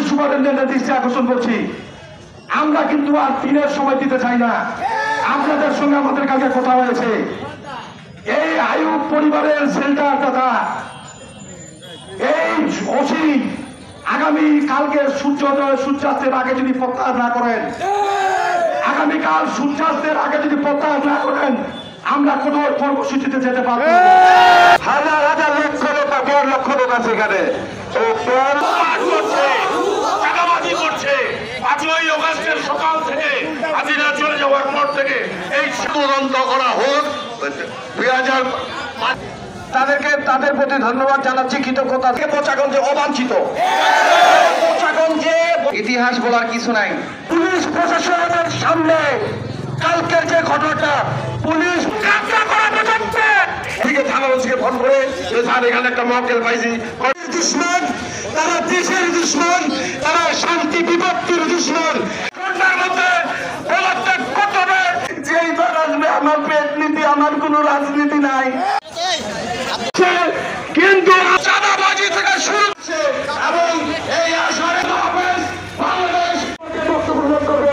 সুপারিনটেন্ডেন্টের দৃষ্টি আকর্ষণ করছি, আমরা কিন্তু আর দিনের সময় দিতে চাই না। আপনাদের সঙ্গে আমাদের কাছে কথা হয়েছে, এই আইয়ুব পরিবারের শেল্টার তথা এই ওসি আগামী কালকে সূর্যাস্তের আগে যদি প্রত্যাহার না করেন, আগামীকাল সূর্যাস্তের আগে যদি প্রত্যাহার না করেন, আমরা কোনো কর্মসূচিতে যেতে পারবো না। হাজার হাজার লক্ষ লোক, 1.5 লক্ষ লোক আছে এখানে। সকাল থেকে হাজিরা চলে যাওয়ার পর থেকে এই তদন্ত করা হোক। তাদের প্রতি ধন্যবাদ জানাচ্ছি, কৃতজ্ঞতা। পোচাগঞ্জে অবাঞ্ছিত, পোচাগঞ্জে ইতিহাস বলার কিছু নাই। পুলিশ প্রশাসনের সামনে কালকের যে ঘটনাটা, পুলিশ থানা ওসিকে ফোন করে এখানে একটা মক্কেল পাইছি, দুশ্মন তারা, দেশের দুশ্মন তারা, শান্তি বিপত্তির দুশ্মন। ঘটনার মধ্যে পদত্যাগ করতে হবে। যেই দল আসবে, আমার পেট নীতি, আমার কোনো রাজনীতি নাই, কিন্তু চাঁদাবাজি থেকে শুরু হচ্ছে এবং এই আসরে বাংলাদেশ বক্তব্য করবে।